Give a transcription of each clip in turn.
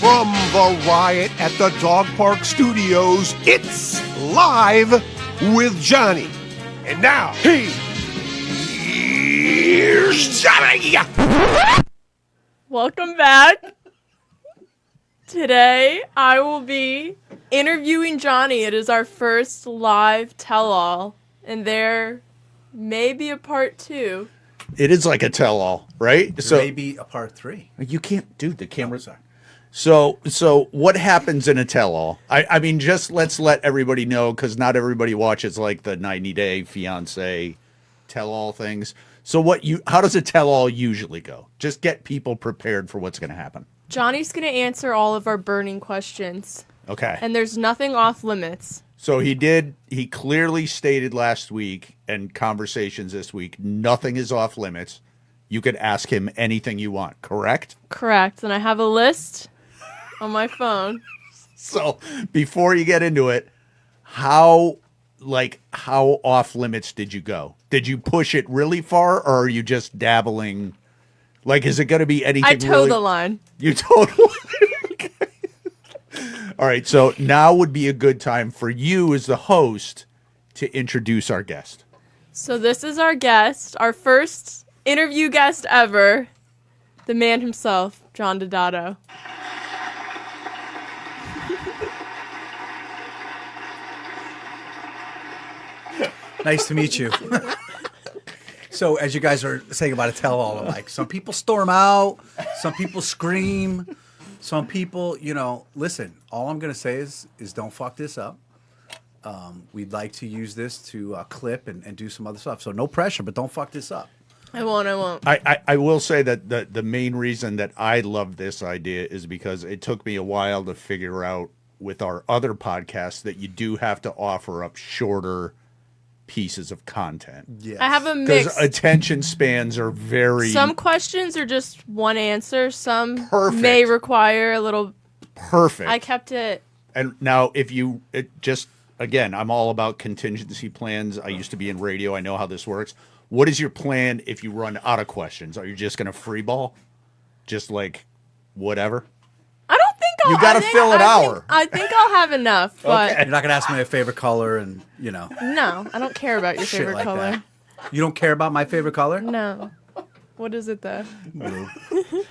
From the riot at the dog park studios, it's Live with Johnny. And now, here's Johnny. Welcome back. Today, I will be interviewing Johnny. It is our first live tell-all, and there may be a part 2. It is like a tell-all, right? There may be a part 3. You can't, dude, the camera's... sorry. So what happens in a tell-all? I mean, just let's let everybody know, because not everybody watches like the 90-day fiance tell-all things. So how does a tell-all usually go? Just get people prepared for what's going to happen. Johnny's going to answer all of our burning questions. Okay. And there's nothing off limits. So he clearly stated last week and conversations this week, nothing is off limits. You could ask him anything you want, correct? Correct. And I have a list on my phone. So before you get into it, how off limits did you go? Did you push it really far, or are you just dabbling? Like, is it going to be anything? I toe the line. You totally. Okay. All right. So now would be a good time for you as the host to introduce our guest. So this is our guest, our first interview guest ever, the man himself, John Dodato. Nice to meet you. So, as you guys are saying about a tell-all, like, some people storm out, some people scream, some people, listen, all I'm going to say is don't fuck this up. We'd like to use this to clip and do some other stuff. So, no pressure, but don't fuck this up. I won't. I will say that the main reason that I love this idea is because it took me a while to figure out with our other podcasts that you do have to offer up shorter pieces of content. Yes. I have a mix. Because attention spans are very... Some questions are just one answer. Some Perfect. may require a little... Perfect. I kept it... And now again, I'm all about contingency plans. I used to be in radio. I know how this works. What is your plan if you run out of questions? Are you just going to free ball? Just like whatever? I don't think I'll... You got to fill an hour. I think I'll have enough, but... You're not going to ask me my favorite color and, No, I don't care about your shit favorite like color. that. You don't care about my favorite color? No. What is it, though? Blue.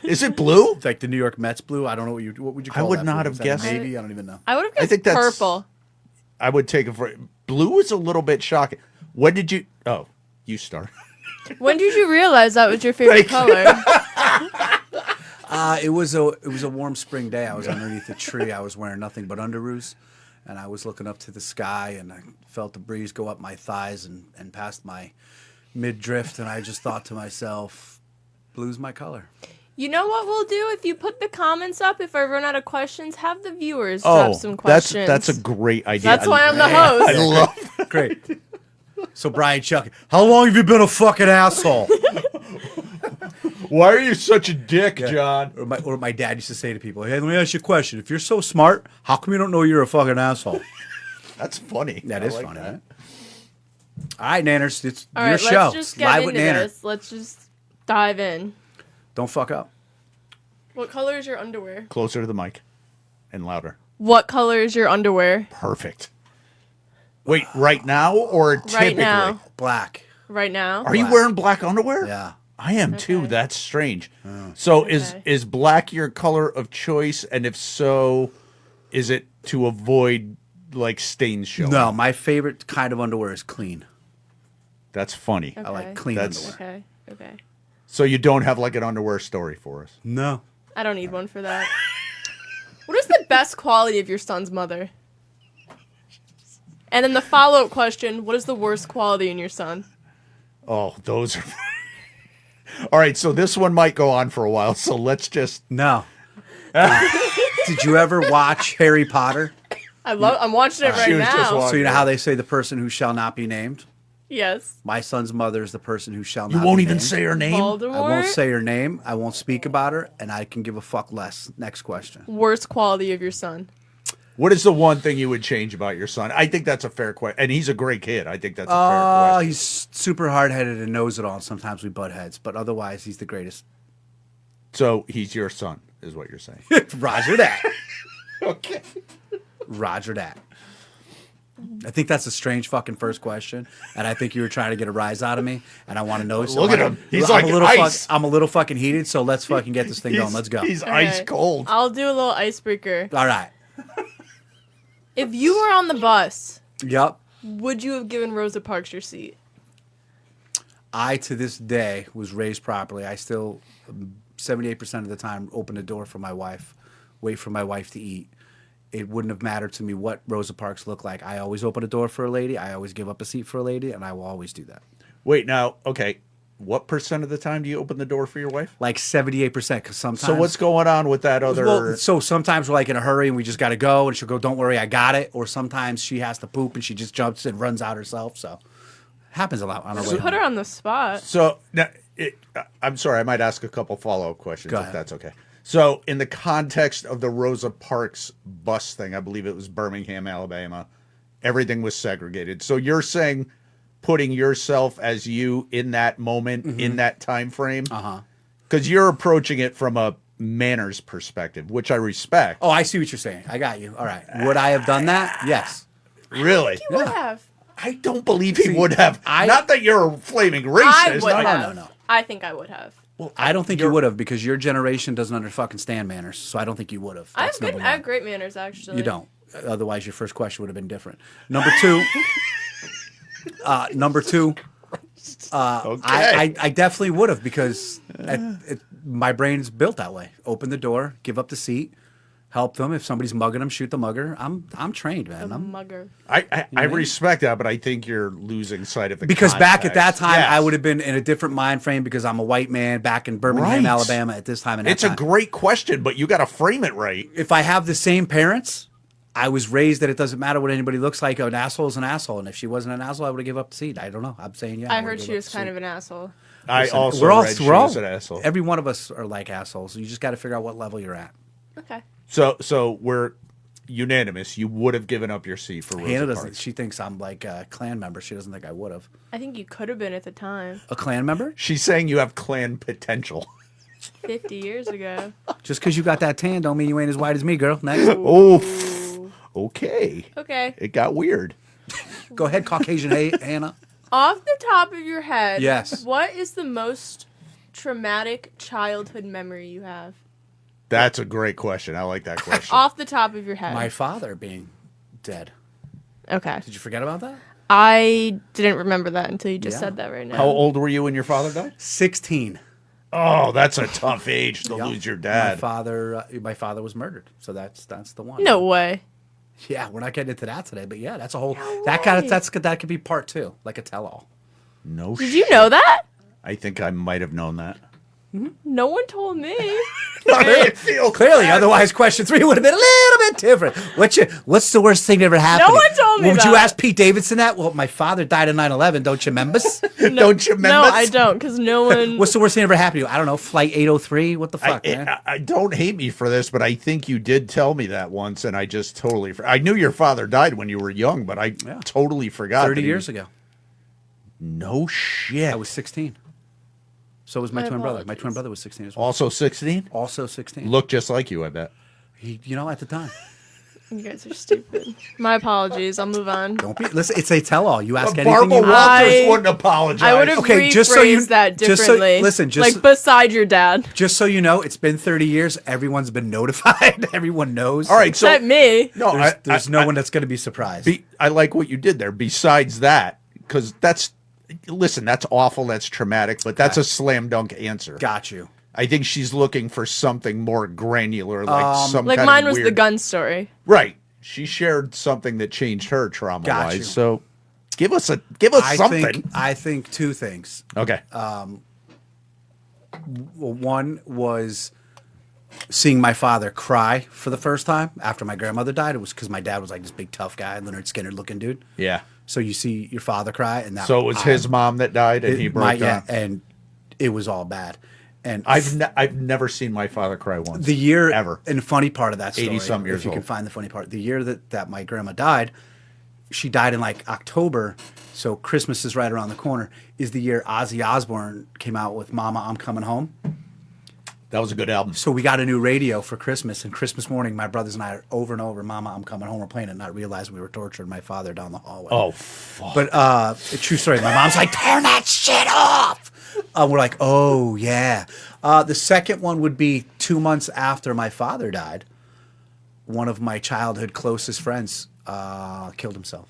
Is it blue? It's like the New York Mets blue. I don't know what would you call I would that not blue? have Is that guessed. navy? I don't even know. I would have guessed think that's- purple. I would take it for... Blue is a little bit shocking. When did you... Oh, you start. When did you realize that was your favorite color? It was a warm spring day. I was underneath a tree. I was wearing nothing but underoos, and I was looking up to the sky, and I felt the breeze go up my thighs and past my midriff, and I just thought to myself, blue's my color. You know what we'll do? If you put the comments up, if I run out of questions, have the viewers drop some questions. That's a great idea. That's why I'm the host. I love that. Great. So Brian Chuck, how long have you been a fucking asshole? Why are you such a dick, John? Or my dad used to say to people, hey, let me ask you a question. If you're so smart, how come you don't know you're a fucking asshole? That's funny. That I is like funny, that. right? All right, Nanners, it's All your right, show. let's just It's get Live into with Nanner. this. Let's just dive in. Don't fuck up. What color is your underwear? Closer to the mic and louder. What color is your underwear? Perfect. Wait, right now or typically? Right now. Black. Right now? Are you wearing black underwear? Yeah. I am too. Okay. That's strange. So Okay. is black your color of choice? And if so, is it to avoid like stains showing? No, my favorite kind of underwear is clean. That's funny. Okay. I like clean That's- underwear. Okay. So you don't have like an underwear story for us? No. I don't need one for that. What is the best quality of your son's mother? And then the follow-up question, what is the worst quality in your son? Oh, those are... All right, so this one might go on for a while, so let's just... No. Did you ever watch Harry Potter? I'm watching it right She was just now. watching. So you know how they say the person who shall not be named? Yes. My son's mother is the person who shall You not won't be even named. say her name? Voldemort? I won't say her name. I won't speak about her, and I can give a fuck less. Next question. Worst quality of your son? What is the one thing you would change about your son? I think that's a fair question. And he's a great kid. I think that's a fair question. He's super hard-headed and knows it all. Sometimes we butt heads, but otherwise he's the greatest. So he's your son, is what you're saying. Roger that. Okay. Roger that. I think that's a strange fucking first question, and I think you were trying to get a rise out of me, and I want to know. So Look at him. He's I'm like a little ice. I'm a little fucking heated, so let's fucking get this thing going. Let's go. He's Okay. ice cold. I'll do a little icebreaker. All right. If you were on the bus, Yep. would you have given Rosa Parks your seat? I, to this day, was raised properly. I still, 78% of the time, open the door for my wife, wait for my wife to eat. It wouldn't have mattered to me what Rosa Parks looked like. I always open a door for a lady. I always give up a seat for a lady, and I will always do that. Wait, now, okay. What percent of the time do you open the door for your wife? Like 78%, because sometimes... So what's going on with that other... Well, so sometimes we're like in a hurry and we just got to go, and she'll go, "Don't worry, I got it." Or sometimes she has to poop and she just jumps and runs out herself. So happens a lot on our way Put home. her on the spot. So now, I'm sorry, I might ask a couple follow-up questions Go if ahead. that's okay. So in the context of the Rosa Parks bus thing, I believe it was Birmingham, Alabama, everything was segregated. So you're saying putting yourself as you in that moment, in that time frame? Uh-huh. Because you're approaching it from a manners perspective, which I respect. Oh, I see what you're saying. I got you. All right. Would I have done that? Yes. Really? You would have. I don't believe he would have. I- Not that you're a flaming I racist. would I- have. no. I think I would have. I don't think you would have, because your generation doesn't under fucking stand manners. So I don't think you would have. I That's have good. number I have one. great manners, actually. You don't. Otherwise, your first question would have been different. Number two. Number two. Okay. I definitely would have, because my brain's built that way. Open the door, give up the seat, help them. If somebody's mugging them, shoot the mugger. I'm trained, man. A mugger. I respect that, but I think you're losing sight of the Because back at that context. time, Yes. I would have been in a different mind frame, because I'm a white man back in Birmingham, Right. Alabama at this time. And It's a great question, but you got to frame it right. If I have the same parents, I was raised that it doesn't matter what anybody looks like. An asshole is an asshole, and if she wasn't an asshole, I would have given up the seat. I don't know. I'm saying yeah. I would've heard give she up was the kind seat. of an asshole. I also we're all, read she we're all was an asshole. Every one of us are like assholes. You just got to figure out what level you're at. Okay. So we're unanimous. You would have given up your seat for Rosa Hannah doesn't. Parks. She thinks I'm like a Klan member. She doesn't think I would have. I think you could have been at the time, A Klan member? She's saying you have Klan potential. 50 years ago. Just because you got that tan don't mean you ain't as white as me, girl. Next. Oh, okay. Okay. It got weird. Go ahead, Caucasian Hannah. Off the top of your head, Yes. what is the most traumatic childhood memory you have? That's a great question. I like that question. Off the top of your head. My father being dead. Okay. Did you forget about that? I didn't remember that until you just Yeah. said that right now. How old were you when your father died? 16. Oh, that's a tough age to Yep. lose your dad. My father was murdered. So that's the one. No way. Yeah, we're not getting into that today, but yeah, that's a whole No way. that could be part 2, like a tell-all. No Did you know that? I think I might have known that. No one told me. I feel Clearly, otherwise, question 3 would have been a little bit different. What's the worst thing that ever happened? No one told me Would you that. ask Pete Davidson that? Well, my father died in 9/11. Don't you remember? Don't you remember? No, I don't, because no one. What's the worst thing that ever happened to you? I don't know. Flight 803. What the fuck, I, man? I don't hate me for this, but I think you did tell me that once, and I just totally. I knew your father died when you were young, but I totally forgot. 30 that he years was- ago. No shit. I was 16. So was my My twin brother. My apologies. twin brother was 16 as well. Also 16. Also 16. Looked just like you, I bet. He, at the time. You guys are stupid. My apologies. I'll move on. Don't be. Listen, it's a tell-all. You ask anything Barbara you want. Walters wouldn't apologize. I would have Okay, rephrased just so you- that just so- differently. listen, just- like beside your dad. Just so you know, it's been 30 years. Everyone's been notified. Everyone knows. All right, so Except me. no, There's no one that's going to be surprised. I like what you did there. Besides that, because that's awful. That's traumatic, but that's a slam dunk answer. Got you. I think she's looking for something more granular, like some Like kind mine of was the weird- gun story. Right. She shared something that changed her trauma Got you. wise. So give us something. I think 2 things. Okay. Well, one was seeing my father cry for the first time after my grandmother died. It was because my dad was like this big tough guy, Leonard Skinner looking dude. yeah. So you see your father cry, and that. So it was his mom that died, and he broke down. and it was all bad. And I've never seen my father cry once. the year ever. and the funny part of that story, 80-some years if you can old. find the funny part, the year that my grandma died, she died in like October, so Christmas is right around the corner, is the year Ozzy Osbourne came out with Mama, I'm Coming Home. That was a good album. So we got a new radio for Christmas, and Christmas morning, my brothers and I are over and over, Mama, I'm coming home, we're playing it, not realizing we were torturing my father down the hallway. Oh, fuck. But a true story, my mom's like, turn that shit off. We're like, oh, yeah. The second one would be 2 months after my father died. One of my childhood closest friends killed himself.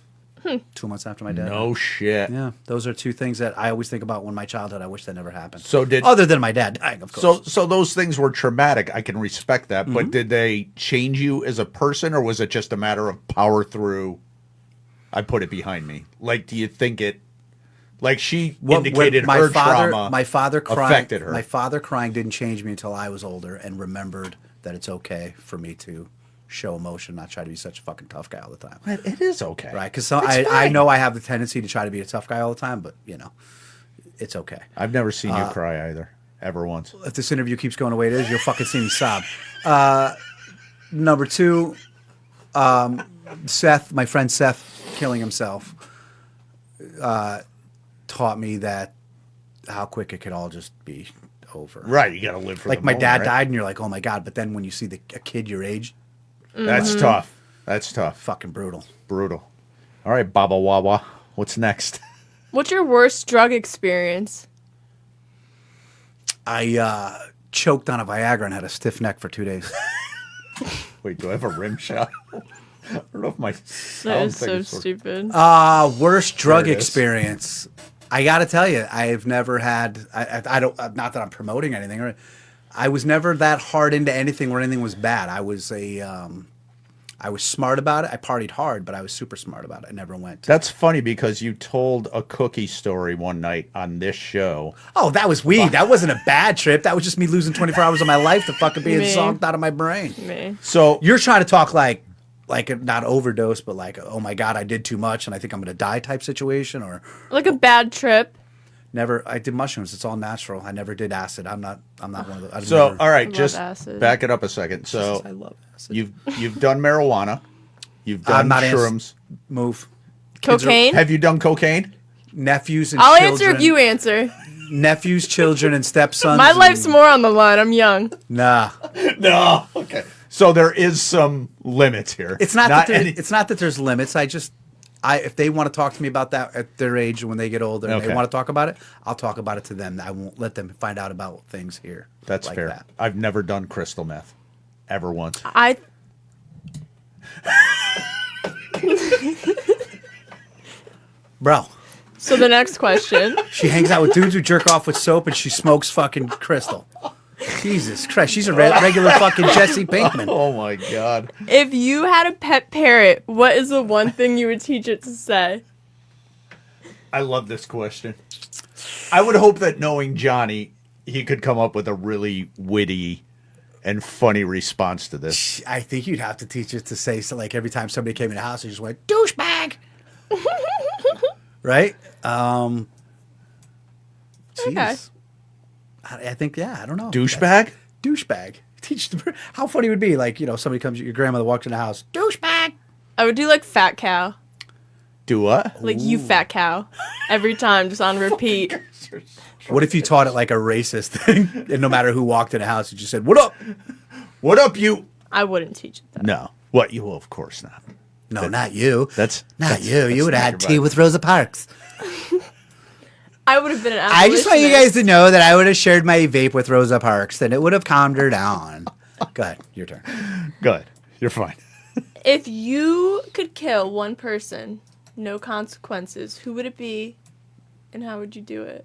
2 months after my dad. No shit. Yeah, those are two things that I always think about when my childhood. I wish that never happened. So did other than my dad dying, of course. So those things were traumatic. I can respect that, but did they change you as a person, or was it just a matter of power through? I put it behind me. Like, do you think it? Like she indicated her trauma. My father crying affected her. My father crying didn't change me until I was older and remembered that it's okay for me to show emotion, not try to be such a fucking tough guy all the time. It is okay, Right? Because I know I have the tendency to try to be a tough guy all the time, but it's okay. I've never seen you cry either, ever once. If this interview keeps going the way it is, you'll fucking see me sob. Number two, Seth, my friend Seth, killing himself, taught me that how quick it could all just be over. Right, you got to live for like the my moment, dad right? died, and you're like, oh my god. But then when you see a kid your age, That's tough. That's tough. fucking brutal. Brutal. All right, Baba Wawa. What's next? What's your worst drug experience? I choked on a Viagra and had a stiff neck for 2 days. Wait, do I have a rim shot? I don't know if my That sound is thing so is working. stupid. Worst drug There it is. experience. I got to tell you, I've never had. I don't. Not that I'm promoting anything. Or I was never that hard into anything where anything was bad. I was I was smart about it. I partied hard, but I was super smart about it. I never went. That's funny because you told a cookie story one night on this show. Oh, that was weed. That wasn't a bad trip. That was just me losing 24 hours of my life to fucking being Me. zonked out of my brain. Me. So You're trying to talk like not overdose, but like, oh my god, I did too much and I think I'm gonna die type situation, or Like a bad trip. never. I did mushrooms. It's all natural. I never did acid. I'm not one of those. I've So, never- all right, love just acid. back it up a second. So, I love acid. you've done marijuana, you've done not shrooms. Move. Kids are- Cocaine? Have you done cocaine? Nephews and I'll children. answer if you answer. Nephews, children, and stepsons. My and- life's more on the line. I'm young. Nah. No. Okay. So there is some limits here. It's not that any- it's not that there's limits. If they want to talk to me about that at their age when they get older and Okay. they want to talk about it, I'll talk about it to them. I won't let them find out about things here. That's like fair. that. I've never done crystal meth, ever once. Bro, So the next question. she hangs out with dudes who jerk off with soap and she smokes fucking crystal. Jesus Christ, she's a regular fucking Jesse Pinkman. Oh my god. If you had a pet parrot, what is the one thing you would teach it to say? I love this question. I would hope that knowing Johnny, he could come up with a really witty and funny response to this. I think you'd have to teach it to say, so like every time somebody came in the house, you just went, douchebag. Right? Jeez. Okay. I think, yeah, I don't know. Douchebag? Douchebag. Teach how funny it would be, like, somebody comes, your grandmother walks in the house, douchebag. I would do like fat cow. Do what? Like you fat cow. Every time, just on repeat. What if you taught it like a racist thing, and no matter who walked in the house, you just said, what up? What up, you? I wouldn't teach it that. No. What? You will, of course not. No, not you. That's Not you. You would have had not tea your with Rosa Parks. I would have been an I just want you abolitionist. guys to know that I would have shared my vape with Rosa Parks, and it would have calmed her down. Go ahead. Your turn. Good. You're fine. If you could kill one person, no consequences, who would it be and how would you do it?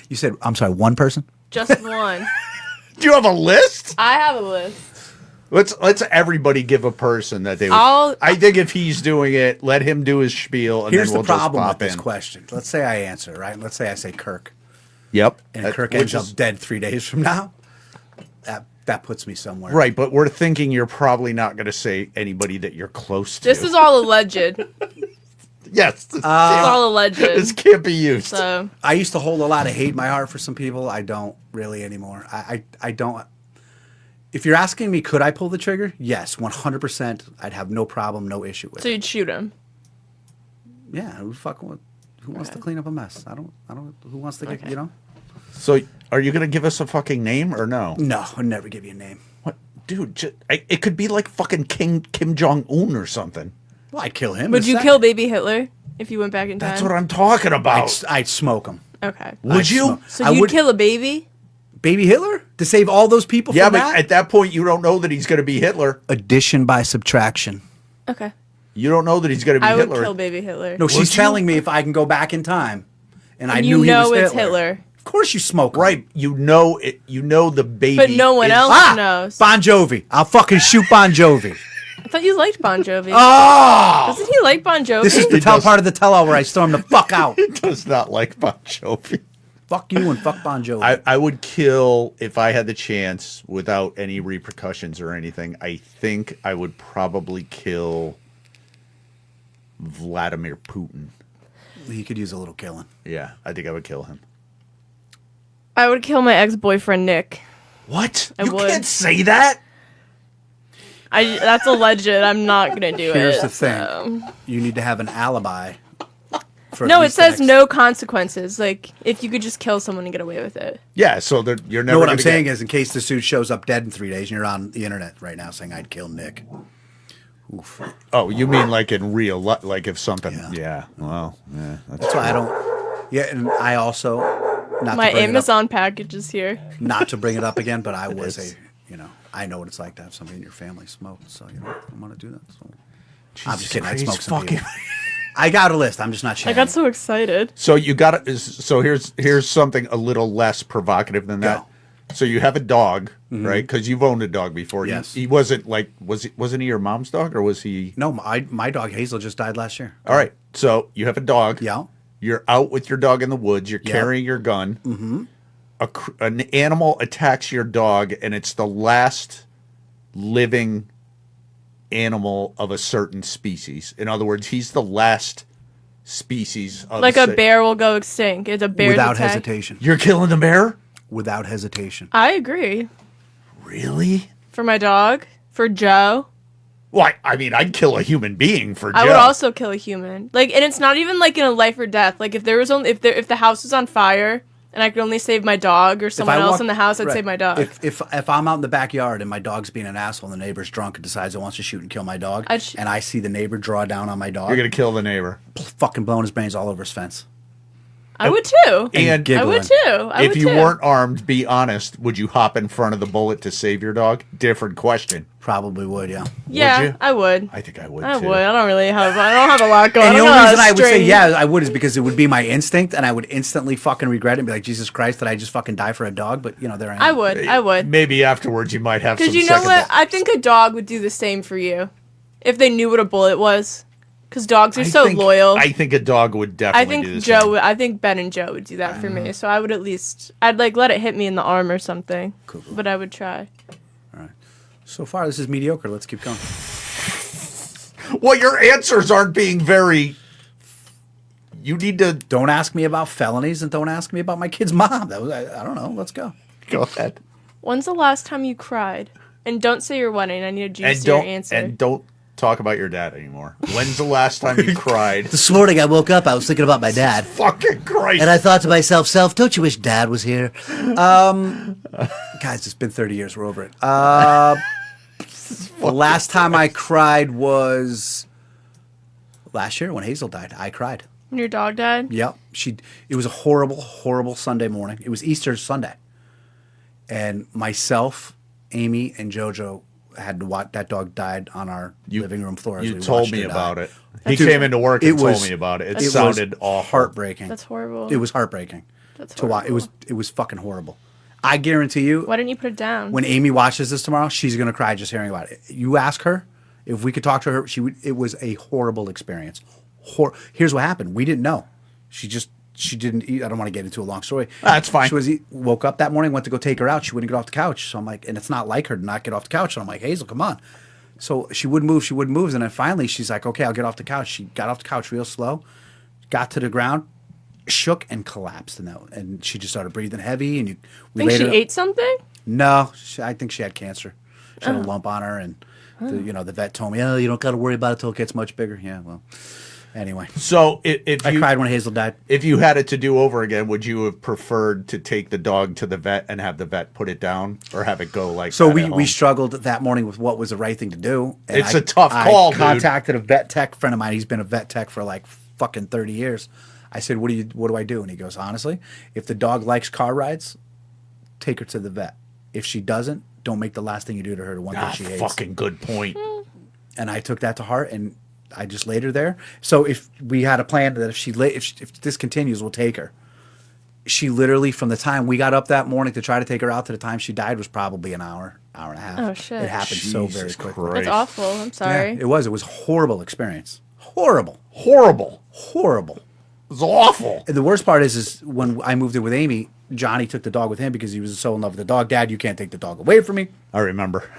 You said, I'm sorry, one person? Just one. Do you have a list? I have a list. Let's everybody give a person that they would. I think if he's doing it, let him do his spiel, and Here's then we'll the problem just with pop this in. question. Let's say I answer, right? Let's say I say Kirk, Yep. and That- Kirk which ends is- up dead 3 days from now. That puts me somewhere. Right, but we're thinking you're probably not going to say anybody that you're close to. This is all alleged. It's yes. This, all alleged. this can't be used. So I used to hold a lot of hate in my heart for some people. I don't really anymore. I don't. If you're asking me, could I pull the trigger? Yes, 100%. I'd have no problem, no issue with so it. you'd shoot him. Yeah, who wants to clean up a mess? I don't. Who wants to get, Okay. So, are you gonna give us a fucking name or no? No, I'll never give you a name. What, dude? It could be like fucking Kim Jong Un or something. Well, I'd kill him. Would you kill baby Hitler if you went back in time? That's what I'm talking about. I'd smoke him. Okay. Would you? So you'd kill a baby? Baby Hitler? To save all those people Yeah, from but that? at that point, you don't know that he's gonna be Hitler. Addition by subtraction. Okay. You don't know that he's gonna be I would Hitler. kill baby Hitler. No, she's you? telling me if I can go back in time, and I And knew you he know was it's Hitler. Hitler. Of course, you smoke him. Right? You know it. You know the baby. But no one is- else knows. Bon Jovi. I'll fucking shoot Bon Jovi. I thought you liked Bon Jovi. Oh! Doesn't he like Bon Jovi? This is the part of the tell-all where I storm the fuck out. Does not like Bon Jovi. Fuck you and fuck Bon Jovi. I would kill if I had the chance without any repercussions or anything. I think I would probably kill Vladimir Putin. He could use a little killing. Yeah, I think I would kill him. I would kill my ex-boyfriend Nick. What? I You would. can't say that. That's alleged. I'm not gonna do Here's it. the thing. so. You need to have an alibi. For No, at it least the says next- no consequences. Like if you could just kill someone and get away with it. Yeah, so that you're never. No, what I'm gonna saying get- is, in case the dude shows up dead in 3 days, and you're on the internet right now saying I'd kill Nick. Oof. Oh, you mean like in real life? Like if something? Yeah. Yeah. Well, yeah. That's why I don't. Yeah, and I also not My to bring Amazon package is here. it up, not to bring it up again, but I was I know what it's like to have somebody in your family smoke, so I want to do that. So I'm just kidding. I'd Christ, smoke some fucking- people. I got a list. I'm just not I sharing. got so excited. So you got to. So here's something a little less provocative than that. Go. So you have a dog, right? Because you've owned a dog before. Yes. He wasn't like wasn't he your mom's dog or was he? No, my dog Hazel just died last year. All right. So you have a dog. Yeah. You're out with your dog in the woods. You're Yeah. carrying your gun. Mm-hmm. An animal attacks your dog, and it's the last living animal of a certain species. In other words, he's the last species of Like a bear will go extinct. It's a bear Without attack. hesitation. You're killing the bear? Without hesitation. I agree. Really? For my dog, for Joe, Well, I mean, I'd kill a human being for Joe. I would also kill a human. Like, and it's not even like in a life or death. Like, if there was only if the house was on fire and I could only save my dog or someone else in the house, I'd save my dog. If I'm out in the backyard and my dog's being an asshole and the neighbor's drunk and decides it wants to shoot and kill my dog, and I see the neighbor draw down on my dog, You're going to kill the neighbor. fucking blowing his brains all over his fence. I would too. And I giggling. would too. I if would you too. weren't armed, be honest, would you hop in front of the bullet to save your dog? Different question. Probably would, yeah. Yeah, you? I would. I think I would I too. would. I don't really have. I don't have a lot going. And the I only don't have reason a I would say string. yeah, I would is because it would be my instinct, and I would instantly fucking regret it and be like, Jesus Christ, did I just fucking die for a dog? But there I am. I would. I would. Maybe afterwards you might have some Because you know second what? thought. I think a dog would do the same for you if they knew what a bullet was. Because dogs are so think- loyal. I think a dog would I definitely think do the Joe. same. I think Ben and Joe would do that for me. So I would at least. I'd like let it hit me in the arm or something. Cool. But I would try. So far, this is mediocre. Let's keep going. Well, your answers aren't being very. You need to Don't ask me about felonies and don't ask me about my kid's mom. That was I don't know. Let's go. go ahead When's the last time you cried? And don't say your wedding. I need a and juicier don't answer. and don't talk about your dad anymore. When's the last time you cried? This morning I woke up, I was thinking about my dad. Fucking Christ! And I thought to myself, Self, don't you wish Dad was here? Guys, it's been 30 years. We're over it. The last time I cried was last year when Hazel died. I cried. When your dog died? Yep. It was a horrible, horrible Sunday morning. It was Easter Sunday. And myself, Amy, and JoJo had to watch. That dog died on our living room floor. As You we told watched me her die. about it. He Dude, came into work it and told was- me about it. It It was sounded awful. heartbreaking. That's horrible. It was heartbreaking. That's to watch. horrible. It was fucking horrible. I guarantee you, Why didn't you put it down? when Amy watches this tomorrow, she's gonna cry just hearing about it. You ask her if we could talk to her, she would. It was a horrible experience. Here's what happened. We didn't know. She didn't eat. I don't want to get into a long story. That's fine. Woke up that morning, went to go take her out. She wouldn't get off the couch. So I'm like, and it's not like her to not get off the couch. So I'm like, Hazel, come on. So she wouldn't move. She wouldn't move. And then finally, she's like, okay, I'll get off the couch. She got off the couch real slow, got to the ground, shook and collapsed. And she just started breathing heavy. And we think laid she her. ate something? No, I think she had cancer. She had a lump on her, and the vet told me, "Oh, you don't got to worry about it till it gets much bigger." Yeah, well, Anyway, So if I you cried when Hazel died. if you had it to do over again, would you have preferred to take the dog to the vet and have the vet put it down, or have it go like So that we at we home? struggled that morning with what was the right thing to do. And It's a tough call, I dude. contacted a vet tech friend of mine. He's been a vet tech for like fucking 30 years. I said, what do I do? And he goes, honestly, if the dog likes car rides, take her to the vet. If she doesn't, don't make the last thing you do to her the one thing she hates. Fucking good point. And I took that to heart, and I just laid her there. So if we had a plan that if this continues, we'll take her. She literally, from the time we got up that morning to try to take her out to the time she died, was probably an hour and a half. Oh, shit. It happened so very Jesus quickly. Christ. That's awful. I'm Yeah, sorry. it was. It was a horrible experience. Horrible. Horrible. Horrible. It was awful. And the worst part is when I moved in with Amy, Johnny took the dog with him because he was so in love with the dog. Dad, you can't take the dog away from me. I remember.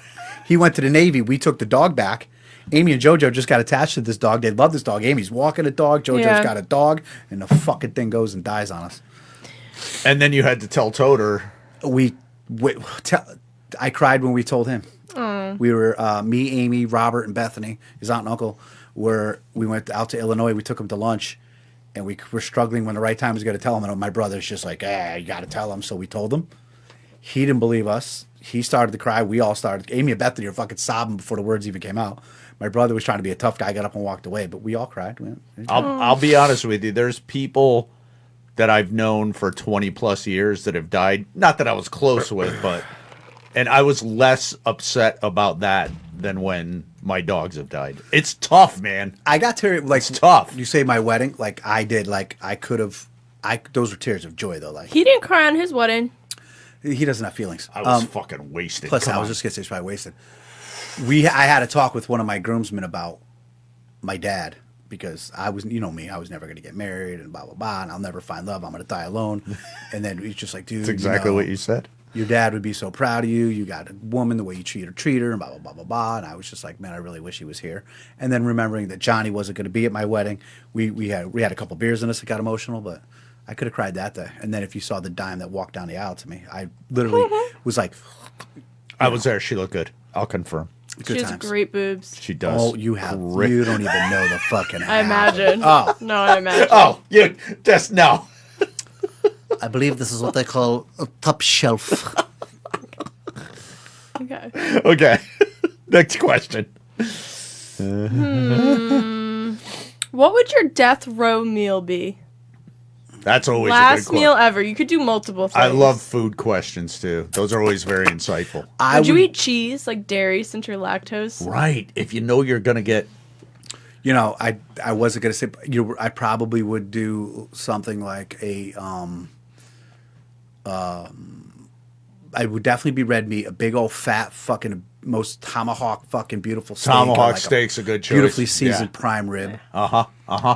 He went to the Navy. We took the dog back. Amy and JoJo just got attached to this dog. They love this dog. Amy's walking a dog. JoJo's Yeah. got a dog. And the fucking thing goes and dies on us. And then you had to tell Toter. I cried when we told him. We were, me, Amy, Robert, and Bethany, his aunt and uncle, we went out to Illinois. We took him to lunch. And we were struggling when the right time was going to tell him. And my brother's just like, you got to tell him. So we told him. He didn't believe us. He started to cry. We all started. Amy and Bethany were fucking sobbing before the words even came out. My brother was trying to be a tough guy, got up and walked away. But we all cried. I'll be honest with you. There's people that I've known for 20 plus years that have died. Not that I was close with, but and I was less upset about that than when my dogs have died. It's tough, man. I got to like It's tough. You say my wedding, like I did, like I could have. Those were tears of joy though. Like He didn't cry on his wedding. he doesn't have feelings. I was fucking wasted. Plus, Come I was on. just gonna say it's probably wasted. I had a talk with one of my groomsmen about my dad because I was, you know me, I was never gonna get married and blah blah blah, and I'll never find love. I'm gonna die alone. And then he's just like, dude, That's exactly what you said. Your dad would be so proud of you. You got a woman, the way you treat her, and blah, blah, blah, blah, blah. And I was just like, man, I really wish he was here. And then remembering that Johnny wasn't going to be at my wedding, we had a couple beers in us that got emotional, but I could have cried that day. And then if you saw the dime that walked down the aisle to me, I literally was like, I was there. She looked good. I'll confirm. good She has times. great boobs. She does. Oh, you don't even know the fucking I imagine. Oh. No, I imagine. Oh, you just no. I believe this is what they call a top shelf. Okay. Okay. Next question. What would your death row meal be? That's always a good Last question. meal ever. You could do multiple things. I love food questions too. Those are always very insightful. Would you eat cheese, like dairy, since you're lactose? Right. If you know you're gonna get You know, I wasn't gonna say I probably would do something like I would definitely be red meat, a big old fat fucking most tomahawk fucking beautiful steak. Tomahawk or like steak's a good choice. Beautifully seasoned Yeah. prime rib.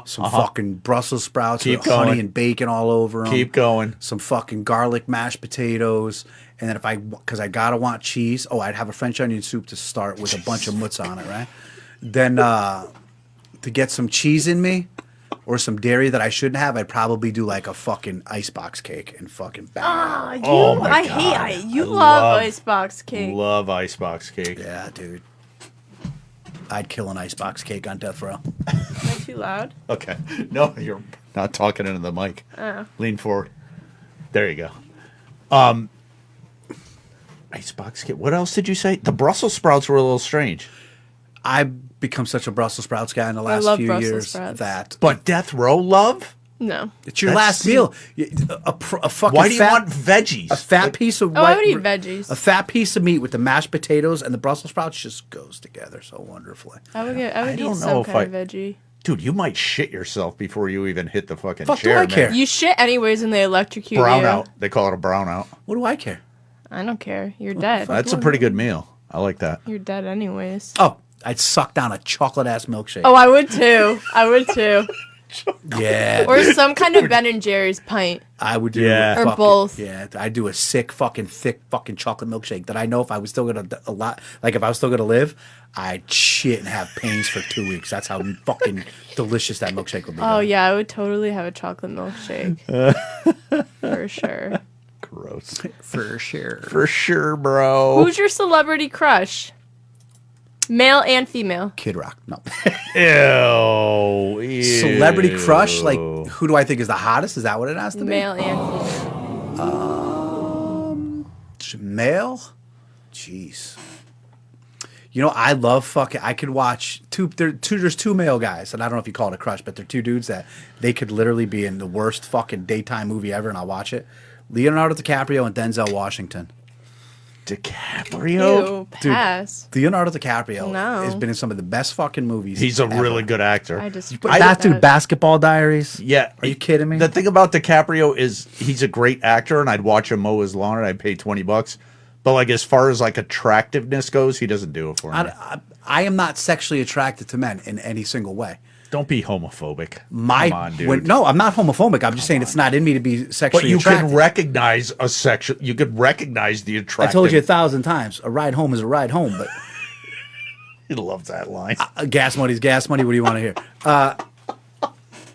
Some fucking Brussels sprouts Keep with honey going. and bacon all over them. Keep going. Some fucking garlic mashed potatoes. And then because I gotta want cheese, I'd have a French onion soup to start with a bunch of mutz on it, right? Then to get some cheese in me or some dairy that I shouldn't have, I'd probably do like a fucking icebox cake and fucking bang. Oh my I hate you love icebox cake. Love icebox cake. Yeah, dude. I'd kill an icebox cake on death row. Am I too loud? Okay. No, you're not talking into the mic. Lean forward. There you go. Icebox cake. What else did you say? The Brussels sprouts were a little strange. I've become such a Brussels sprouts guy in the I last love few Brussels years sprouts. that But death row love? No. it's your That's- last meal. A fucking Why do you fat, want veggies? a fat piece of Oh, I white- would eat veggies. A fat piece of meat with the mashed potatoes and the Brussels sprouts just goes together so wonderfully. I would don't eat know some if kind of veggie. Dude, you might shit yourself before you even hit the fucking Fuck do chair, I man. care? You shit anyways and they electrocute Brown you. out. They call it a brown out. What do I care? I don't care. You're dead. That's a pretty good meal. I like that. You're dead anyways. Oh, I'd suck down a chocolate ass milkshake. Oh, I would too. I would too. yeah. Or some kind of Ben and Jerry's pint. I would do Yeah. Or fucking- both. Yeah, I'd do a sick fucking thick fucking chocolate milkshake that I know if I was still gonna if I was still gonna live, I'd shit and have pains for 2 weeks. That's how fucking delicious that milkshake would be. Oh yeah, I would totally have a chocolate milkshake. For sure. Gross. for sure. For sure, bro. Who's your celebrity crush? Male and female. Kid Rock. No. Ew. Celebrity crush. Like, who do I think is the hottest? Is that what it has to be? Male and female. Male? Jeez. You know, I love fucking. I could watch there's two male guys, and I don't know if you call it a crush, but they're two dudes that they could literally be in the worst fucking daytime movie ever, and I'll watch it. Leonardo DiCaprio and Denzel Washington. DiCaprio? Ew, pass. Leonardo DiCaprio No. has been in some of the best fucking movies. He's a ever. really good actor. I just That dude, Basketball Diaries. Yeah. Are you kidding me? The thing about DiCaprio is he's a great actor, and I'd watch him mow his lawn, and I'd pay $20. But like as far as like attractiveness goes, he doesn't do it for me. I am not sexually attracted to men in any single way. Don't be homophobic. Come on, dude. No, I'm not homophobic. I'm just saying it's not in me to be sexually But you attracted. can recognize you could recognize the attractive. I told you 1,000 times. A ride home is a ride home, but He loves that line. gas money's gas money. What do you want to hear?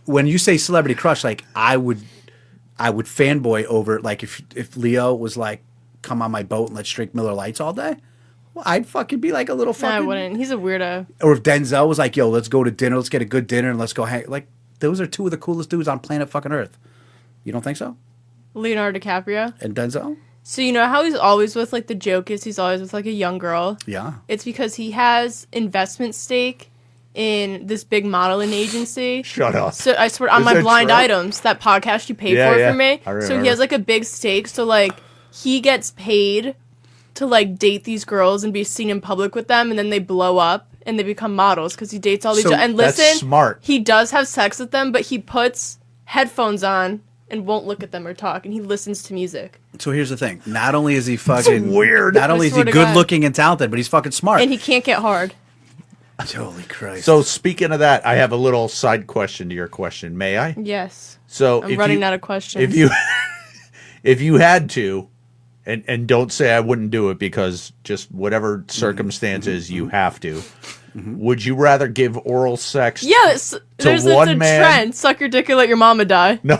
When you say celebrity crush, like I would fanboy over like if Leo was like, come on my boat and let's drink Miller Lights all day. Well, I'd fucking be like a little No, fucking. I wouldn't. He's a weirdo. Or if Denzel was like, yo, let's go to dinner, let's get a good dinner, and let's go hang. Like those are two of the coolest dudes on planet fucking Earth. You don't think so? Leonardo DiCaprio. And Denzel? So you know how he's always with like the joke is he's always with like a young girl. Yeah. It's because he has investment stake in this big modeling agency. Shut up. So I swear on Is my that blind true? items, that podcast you paid Yeah, for yeah. for me. I So remember. he has like a big stake. So like he gets paid to like date these girls and be seen in public with them, and then they blow up and they become models because he dates all these. So And that's listen, smart. he does have sex with them, but he puts headphones on and won't look at them or talk, and he listens to music. So here's the thing. Not only is he fucking weird. Not only is he swear to good God. looking and talented, but he's fucking smart. And he can't get hard. Holy Christ. So speaking of that, I have a little side question to your question. May I? Yes. So I'm running out of questions. If you if you had to, and don't say I wouldn't do it because just whatever circumstances you have to, would you rather give oral sex? Yes, there's one it's a man- trend. Suck your dick and let your mama die. No.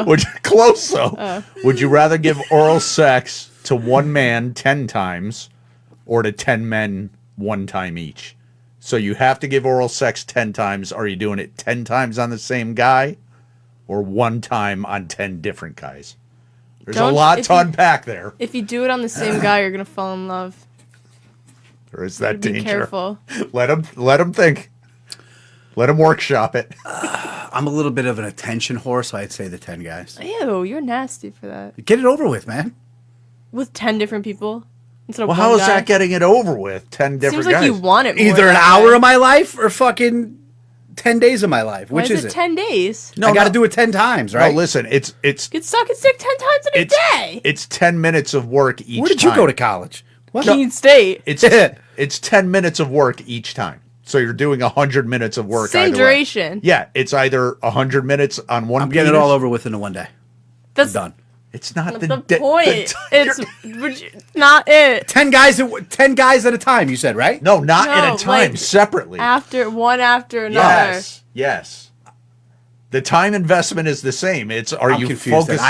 Would you close though? Would you rather give oral sex to one man 10 times or to 10 men one time each? So you have to give oral sex 10 times. Are you doing it 10 times on the same guy or one time on 10 different guys? There's a lot to unpack there. If you do it on the same guy, you're gonna fall in love. Or is that Be danger? careful. Let him think. Let him workshop it. I'm a little bit of an attention whore, so I'd say the 10 guys. Ew, you're nasty for that. Get it over with, man. With 10 different people instead of Well, one how is guy? that getting it over with? 10 different Seems like guys. you want it more. Either an that hour way. of my life or fucking 10 days of my life. Why Which is is it? 10 days? No, I got to no. do it 10 times, No, right? listen, it's Get suck and stick 10 times in a day. it's 10 minutes of work each time. Where did you go to college? What? Keene State. It's 10 minutes of work each time. So you're doing 100 minutes of work. Same either way. duration. Yeah, it's either 100 minutes on one. I'm getting it penis- all over with in one day. That's Done. It's not the the point. It's not it. 10 guys at a time, you said, right? no, not at No, a time. like, Separately. One after another. Yes. The time investment is the same. Are I'm you confused. focused?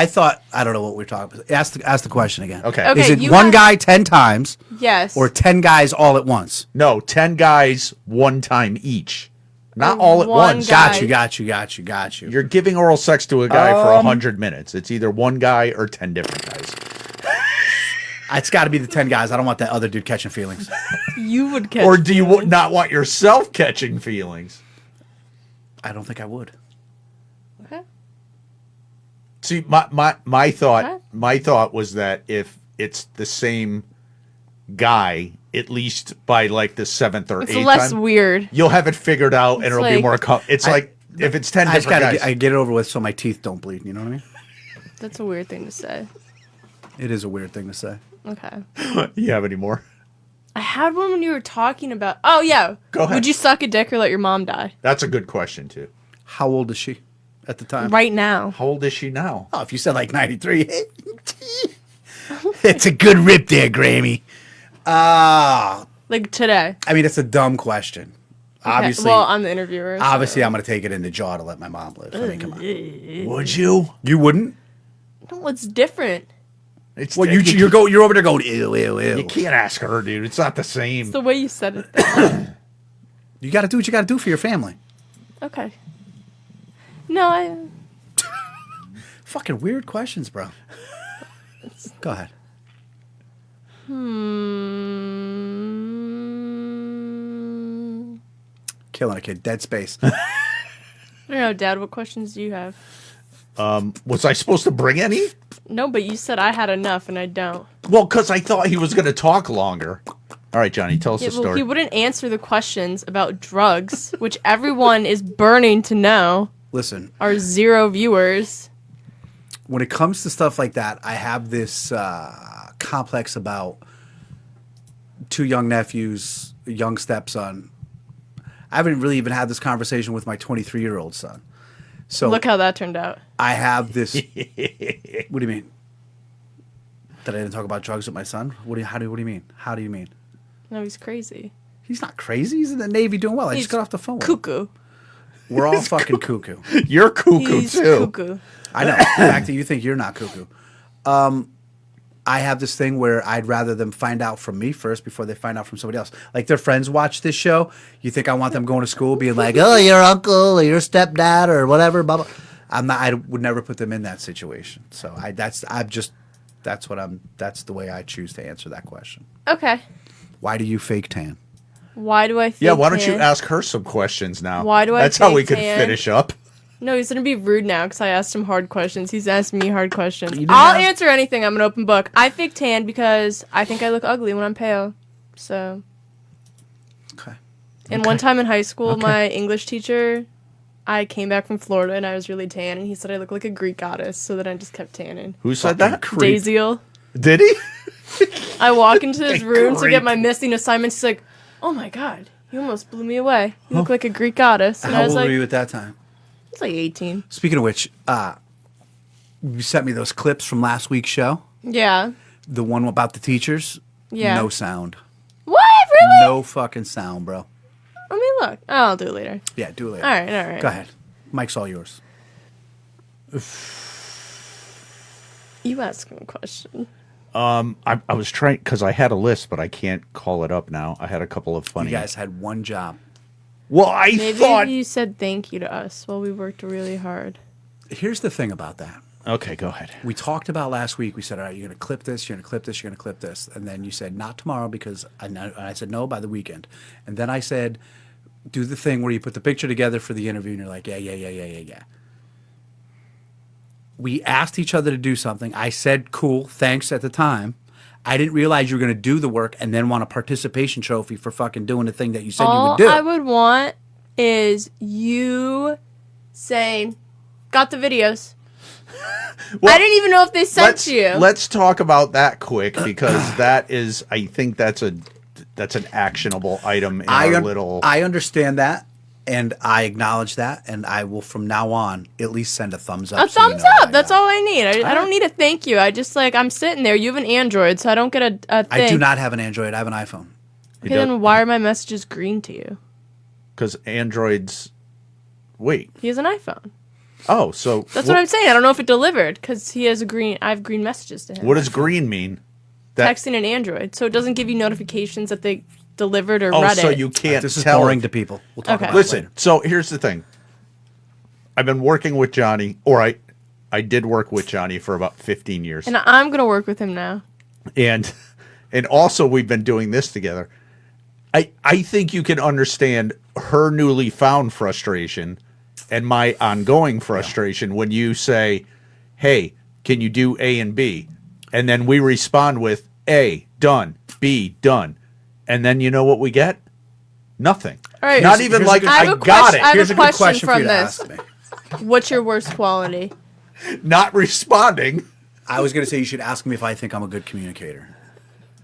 I don't know what we're talking about. Ask the question again. Okay. Okay. Is it you one have- guy 10 times Yes. or 10 guys all at once? No, 10 guys one time each. Not all at one once. guy. Got you. You're giving oral sex to a guy for 100 minutes. It's either one guy or 10 different guys. It's got to be the 10 guys. I don't want that other dude catching feelings. You would catch. Or do you not want yourself catching feelings? I don't think I would. Okay. See, my thought Okay. my thought was that if it's the same guy, at least by like the 7th or It's 8th less time, weird. you'll have it figured out and It's it'll be like- more. It's like if it's 10 I just different got to guys. I get it over with so my teeth don't bleed. You know what I mean? That's a weird thing to say. It is a weird thing to say. Okay. You have any more? I had one when you were talking about. Oh yeah. Go ahead. Would you suck a dick or let your mom die? That's a good question too. How old is she at the time? Right now. How old is she now? Oh, if you said like 93. It's a good rip there, Grammy. Like today. I mean, it's a dumb question. Okay, Obviously, well, I'm the interviewer. so- I'm going to take it in the jaw to let my mom live. I mean, come on. Would you? You wouldn't? No, it's different. It's Well, you're over there going ew, ew, ew. You can't ask her, dude. It's not the same. It's the way you said it. You got to do what you got to do for your family. Okay. No, Fucking weird questions, bro. Go ahead. Killing a kid. Dead space. I don't know, Dad. What questions do you have? Was I supposed to bring any? No, but you said I had enough, and I don't. Well, because I thought he was going to talk longer. All right, Johnny, tell us Yeah, the well, story. he wouldn't answer the questions about drugs, which everyone is burning to know. Listen, Our 0 viewers. when it comes to stuff like that, I have this complex about 2 young nephews, a young stepson. I haven't really even had this conversation with my 23-year-old son. So Look how that turned out. I have this. What do you mean? That I didn't talk about drugs with my son? What do you mean? How do you mean? No, he's crazy. He's not crazy. He's in the Navy doing well. I He's just got off the phone with him. Cuckoo. We're all fucking cuckoo. You're cuckoo, He's too. cuckoo. I know. The fact that you think you're not cuckoo. I have this thing where I'd rather them find out from me first before they find out from somebody else. Like their friends watch this show. You think I want them going to school being like, oh, your uncle or your stepdad or whatever. Blah, blah. I would never put them in that situation. So that's the way I choose to answer that question. Okay. Why do you fake tan? Why do I think Yeah, why don't you tan? ask her some questions now? Why do I That's how we fake could tan? finish up. No, he's going to be rude now because I asked him hard questions. He's asking me hard questions. You didn't I'll ask- answer anything. I'm an open book. I fake tan because I think I look ugly when I'm pale. So, Okay. and one time in high school, my English teacher, I came back from Florida and I was really tan, and he said I look like a Greek goddess, so then I just kept tanning. Who said that? Daisiel. Did he? I walk into his room to Greek. get my missing assignments. He's like, "Oh my god, you almost blew me away. You look like a Greek goddess." And How I was old like, were you at that time? "It's like 18." Speaking of which, you sent me those clips from last week's show. Yeah. The one about the teachers. Yeah. No sound. What? Really? No fucking sound, bro. Let me look. Oh, I'll do it later. Yeah, do it later. All right. All right. Go ahead. Mike's all yours. You ask him a question. I was trying, because I had a list, but I can't call it up now. I had a couple of funny. You guys had one job. Well, I Maybe thought. you said thank you to us while we worked really hard. Here's the thing about that. Okay, go ahead. We talked about last week. We said, all right, you're going to clip this, you're going to clip this, you're going to clip this. And then you said, not tomorrow because I said, no, by the weekend. And then I said, do the thing where you put the picture together for the interview and you're like, yeah. We asked each other to do something. I said, cool, thanks at the time. I didn't realize you were going to do the work and then want a participation trophy for fucking doing the thing that you said you All would do. I would want is you saying, "Got the videos." Well, I didn't even know if they sent you. Let's talk about that quick, because that is, I think that's an actionable item in our little. I understand that, and I acknowledge that, and I will from now on at least send a thumbs up. A so you thumbs know that up. That's got it. all I need. I don't need a thank you. I just I'm sitting there. You have an Android, so I don't get a thing. I do not have an Android. I have an iPhone. Okay, then why are my messages green to you? Because Androids. Wait. He has an iPhone. Oh, so That's what I'm saying. I don't know if it delivered because he has I have green messages to him. What does green mean? Texting an Android, so it doesn't give you notifications that they delivered or Oh, read so it. you can't This is tell. boring to people. We'll talk Okay. about it Listen, later. so here's the thing. I've been working with Johnny, or I did work with Johnny for about 15 years. And I'm gonna work with him now. And also we've been doing this together. I think you can understand her newly found frustration and my ongoing frustration when you say, "Hey, can you do A and B?" And then we respond with A, done, B, done. And then you know what we get? Nothing. All right. Not even here's a like good- I have I a got question- I it. have Here's a a good question for from you to this. ask me. What's your worst quality? Not responding. I was going to say you should ask me if I think I'm a good communicator.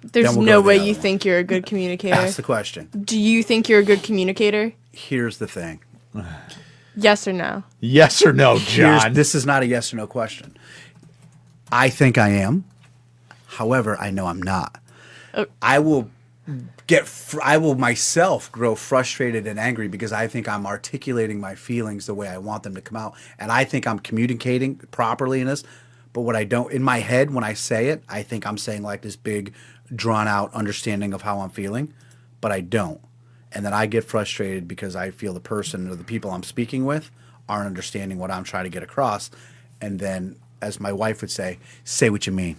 There's Then we'll no go to the way other you one. think you're a good communicator. Ask the question. Do you think you're a good communicator? Here's the thing. Yes or no? Yes or no, John? This is not a yes or no question. I think I am. However, I know I'm not. I will myself grow frustrated and angry because I think I'm articulating my feelings the way I want them to come out, and I think I'm communicating properly in this. But what I don't, in my head, when I say it, I think I'm saying like this big, drawn out understanding of how I'm feeling, but I don't. And then I get frustrated because I feel the person or the people I'm speaking with aren't understanding what I'm trying to get across. And then, as my wife would say what you mean.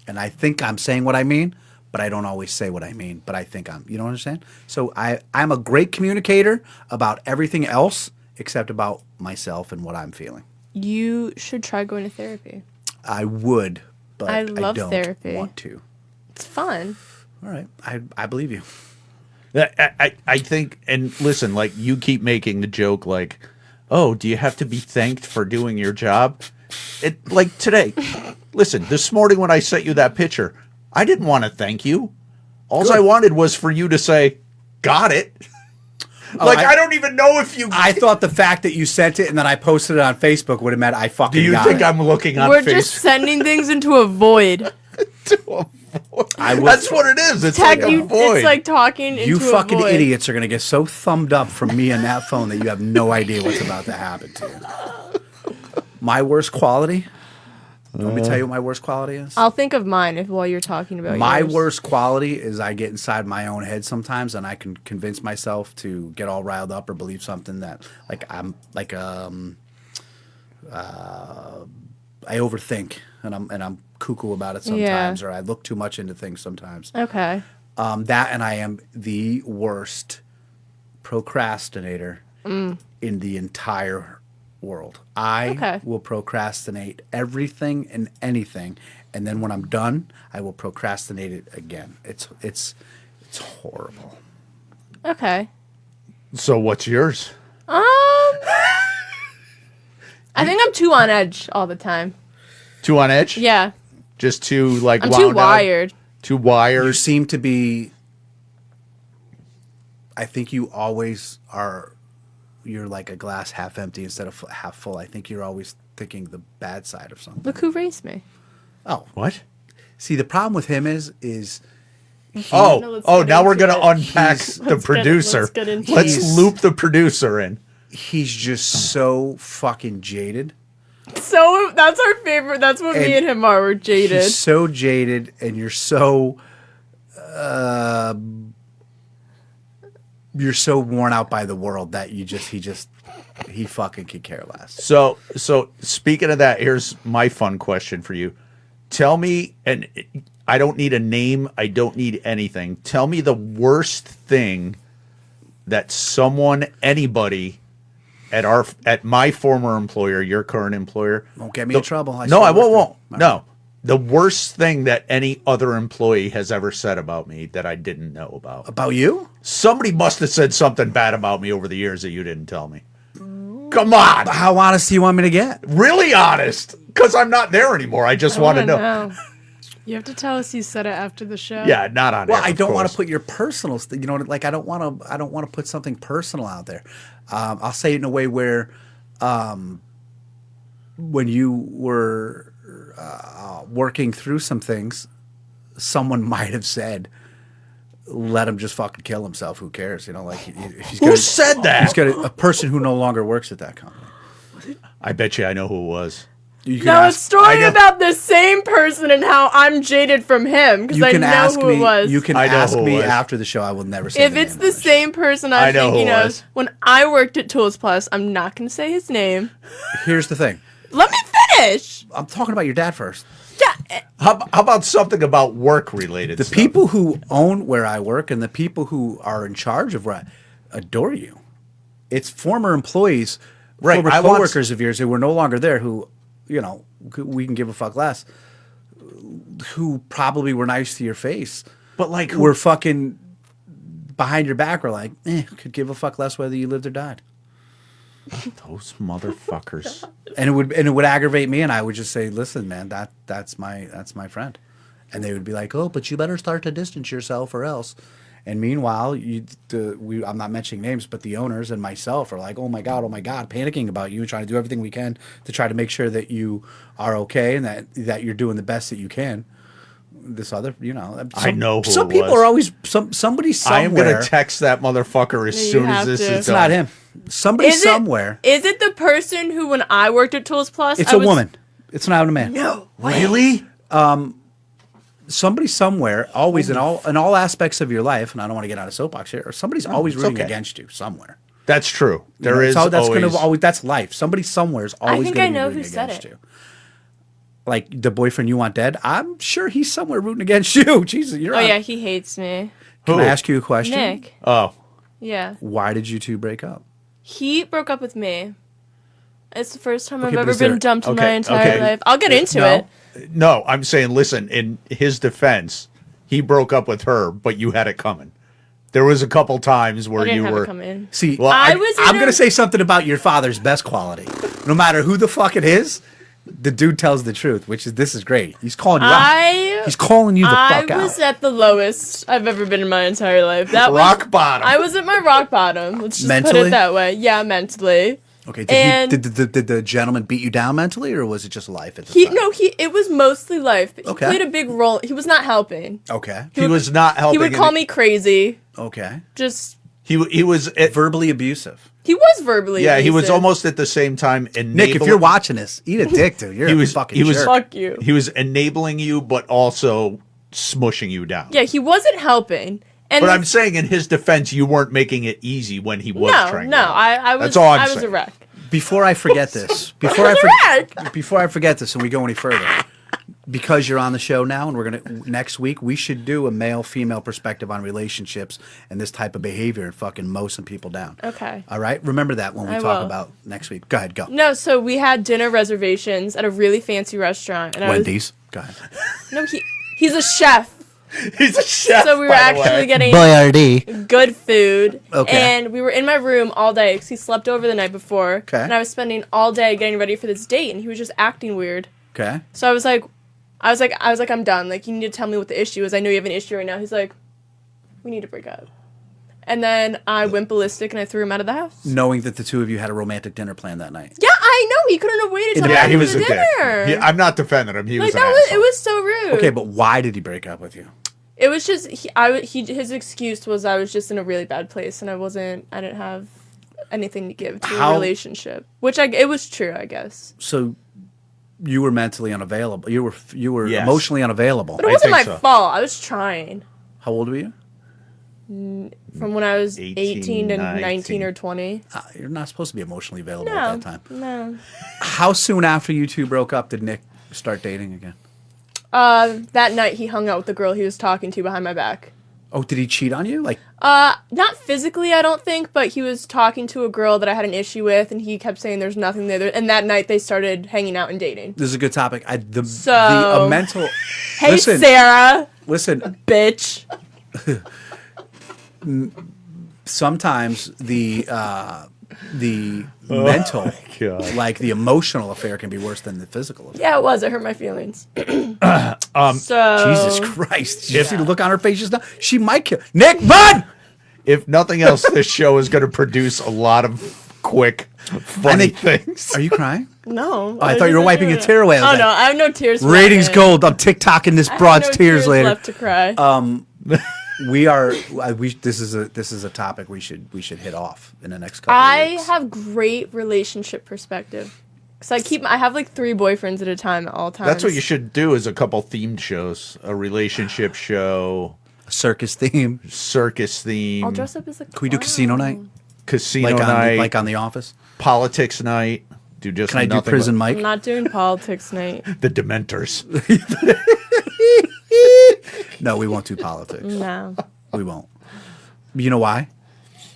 And I think I'm saying what I mean, but I don't always say what I mean. But I think you know what I'm saying? So I'm a great communicator about everything else except about myself and what I'm feeling. You should try going to therapy. I would, but I love don't therapy. want to. It's fun. All right. I believe you. I think, and listen, like you keep making the joke like, oh, do you have to be thanked for doing your job? It like today, listen, this morning when I sent you that picture, I didn't want to thank you. All I wanted was for you to say, got it. I don't even know if you. I thought the fact that you sent it and then I posted it on Facebook would have meant I fucking Do you got think it. I'm looking on We're Facebook? just sending things into a void. That's what it is. It's Tech, like a void. it's like talking into You a fucking void. idiots are going to get so thumbed up from me and that phone that you have no idea what's about to happen to you. My worst quality? Let me tell you what my worst quality is. I'll think of mine while you're talking about My yours. worst quality is I get inside my own head sometimes and I can convince myself to get all riled up or believe something that I overthink and I'm cuckoo about it sometimes, or I look too much into things sometimes. Okay. That and I am the worst procrastinator in the entire world. I will procrastinate everything and anything, and then when I'm done, I will procrastinate it again. It's horrible. Okay. So what's yours? I think I'm too on edge all the time. Too on edge? Yeah. Just too like I'm wound too up? wired. Too wired. You seem to be. I think you always are. You're like a glass half empty instead of half full. I think you're always thinking the bad side of something. Look who raised me. Oh, What? see, the problem with him is Oh, let's oh! get now we're into gonna it. unpack the let's producer. get into Let's it. loop the producer in. he's just so fucking jaded. So that's our favorite. That's what me And and him are. We're jaded. He's so jaded, and you're so worn out by the world that he fucking could care less. So speaking of that, here's my fun question for you. Tell me, and I don't need a name. I don't need anything. Tell me the worst thing that anybody at my former employer, your current employer, Won't get me in trouble. No, still I work won't. there. No, the worst thing that any other employee has ever said about me that I didn't know about. About you? Somebody must have said something bad about me over the years that you didn't tell me. Come on, How honest do you want me to get? really honest, because I'm not there anymore. I just want to know. You have to tell us you said it after the show. Yeah, not on. Well, air, I of don't want course. to put your personal, you know, like I don't want to put something personal out there. I'll say it in a way where, when you were working through some things, someone might have said, "Let him just fucking kill himself. Who cares?" You know, like if he's Who said that? He's got a person who no longer works at that company. I bet you I know who it was. You can No, a ask, story about the same person and how I'm jaded from him because you I can know ask who me. it was. You can I know ask who it me was. after the show. I will never say. If the it's name the of it. same person I I'm know who thinking it of was. when I worked at Tools Plus, I'm not going to say his name. Here's the thing. Let me finish. I'm talking about your dad first. Yeah. How about something about work related? The people who own where I work and the people who are in charge of where I adore you. It's former employees, Right, former I once- coworkers of yours who were no longer there who, you know, we can give a fuck less, who probably were nice to your face. But like, Were fucking behind your back were like, could give a fuck less whether you lived or died. those motherfuckers. And it would aggravate me, and I would just say, "Listen, man, that's my friend," and they would be like, "Oh, but you better start to distance yourself, or else." And meanwhile, I'm not mentioning names, but the owners and myself are like, "Oh my god, panicking about you, trying to do everything we can to try to make sure that you are okay and that you're doing the best that you can." This other, you know, I know who some it people was. are always somebody somewhere. I am gonna text that motherfucker as Yeah, you soon as have this to. is It's done. not him. Somebody somewhere. Is it the person who, when I worked at Tools Plus, It's I a was- woman. It's not a man. No. Really? Somebody somewhere, always in all aspects of your life, and I don't want to get out of soapbox here, or somebody's always rooting okay. against you somewhere. That's true. There You know, is so that's always... gonna always that's life. Somebody somewhere is always think going I to be know rooting who said against it. you. Like the boyfriend you want dead, I'm sure he's somewhere rooting against you. Jesus, you're Oh on. yeah, he hates me. Can Who? I ask you a question? Nick. Oh. Yeah. Why did you two break up? He broke up with me. It's the first time Okay, I've but ever is there- been dumped in my okay, entire okay. life. I'll get into No. it. No, I'm saying, listen, in his defense, he broke up with her, but you had it coming. There was a couple times I where didn't you have were... it come in. See, Well, I'm was in going a- to say something about your father's best quality. No matter who the fuck it is, the dude tells the truth, which is this is great. He's calling you out. He's calling you the fuck I was out. at the lowest I've ever been in my entire life. That Rock was, bottom. I was at my rock bottom. Let's just put Mentally? it that way. Yeah, mentally. Okay, and- did the gentleman beat you down mentally, or was it just life at the He time? no, it was mostly life. But he Okay. played a big role. He was not helping. Okay, He was not helping. He would call me crazy. okay. Just He was... At, Verbally abusive. he was verbally. yeah, he was abusive. almost at the same time enabling... Nick, if you're watching this, eat a dick, dude. You're He a was- fucking he was- jerk. Fuck you. He was enabling you, but also smushing you down. Yeah, he wasn't helping. And But I'm saying, in his defense, you weren't making it easy when he was no, trying. no, to help. I was. That's all I'm I was saying. a wreck. Before I forget this, before I forget this, and we go any further, because you're on the show now, and we're gonna next week, we should do a male-female perspective on relationships and this type of behavior and fucking mow some people down. Okay. All right, remember that when we I talk will. about next week. Go ahead, go. No, so we had dinner reservations at a really fancy restaurant, and Wendy's. Go ahead. No, he's a chef, He's a chef. so we were by the way. actually getting Boyardee. good food. Okay. And we were in my room all day because he slept over the night before. Okay. And I was spending all day getting ready for this date, and he was just acting weird. Okay. So I was like, I'm done. Like, you need to tell me what the issue is. I know you have an issue right now. He's like, we need to break up. And then I went ballistic and I threw him out of the house. Knowing that the two of you had a romantic dinner plan that night. Yeah, I know. He couldn't have waited till Yeah, after he was the a dick. dinner. I'm not defending him. He Like was an that was asshole. it was so rude. Okay, but why did he break up with you? It was just his excuse was I was just in a really bad place and I didn't have anything to give to How- a relationship, which it was true, I guess. So you were mentally unavailable. You were Yes. emotionally unavailable. But it wasn't my think so. fault. I was trying How old were you? from when I was 18 to 19 or 20. You're not supposed to be emotionally available No, at that time. no. How soon after you two broke up did Nick start dating again? That night he hung out with the girl he was talking to behind my back. Oh, did he cheat on you? Like, Not physically, I don't think, but he was talking to a girl that I had an issue with, and he kept saying there's nothing there. And that night they started hanging out and dating. this is a good topic. The So- mental. Hey, listen, Sarah, listen. bitch. Sometimes the mental, God. like the emotional affair, can be worse than the physical affair. Yeah, it was. It hurt my feelings. Um, So Jesus Christ! Did you see the look on her face just now? She might kill Nick. Run! If nothing else, this show is going to produce a lot of quick, funny things. Are you crying? No, I thought you were wiping a tear away. I was Oh like, no, I have no tears. Ratings left. gold. I'm TikToking this I have broad's no tears later. left to cry. We are. This is a topic we should hit off in the next couple. of I weeks. have great relationship perspective. Cause I have like 3 boyfriends at a time at all times. That's what you should do is a couple themed shows, a relationship show, a circus theme. circus theme, I'll dress up as a Can we do casino night? casino Like night, on The Office. politics night. Do just Can I do nothing prison but- I'm Mike? not doing politics night. The Dementors. No, we won't do politics. No, We won't. You know why?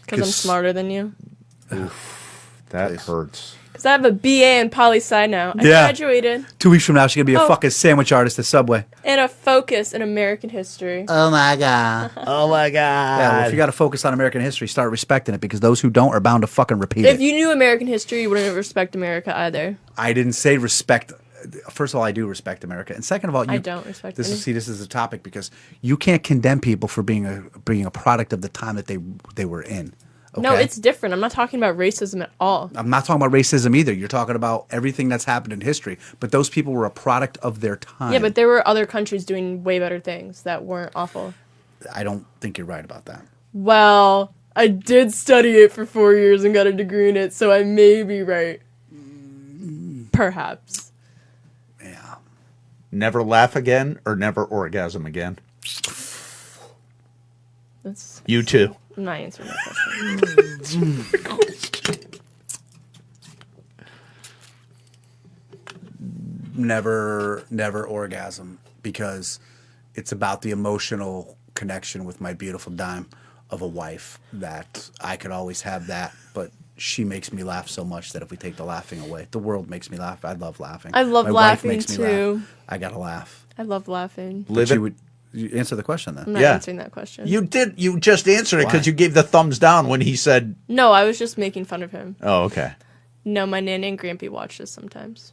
because I'm 'Cause- smarter than you. That Please. hurts. Because I have a BA in poli sci now. I Yeah. graduated 2 weeks from now, she's gonna be a Oh. fucking sandwich artist at Subway. and a focus in American history. Oh my god. Oh my God. Yeah, well, if you got to focus on American history, start respecting it because those who don't are bound to fucking repeat If it. you knew American history, you wouldn't respect America either. I didn't say respect. First of all, I do respect America, and second of all, I don't respect this. any. This is a topic because you can't condemn people for being a product of the time that they were in. No, okay? it's different. I'm not talking about racism at all. I'm not talking about racism either. You're talking about everything that's happened in history. But those people were a product of their time. Yeah, but there were other countries doing way better things that weren't awful. I don't think you're right about that. Well, I did study it for 4 years and got a degree in it, so I may be right. Perhaps. Never laugh again or never orgasm again? That's, You too. I'm not answering that question. Never orgasm, because it's about the emotional connection with my beautiful dime of a wife that I could always have that, but she makes me laugh so much that if we take the laughing away, the world makes me laugh. I love laughing. I love my laughing wife makes me too. laugh. I gotta laugh. I love laughing. But you answer the question then. I'm not answering that question. You did. You just answered it because Why? you gave the thumbs down when he said. No, I was just making fun of him. Oh, okay. No, my Nana and Grampy watch this sometimes.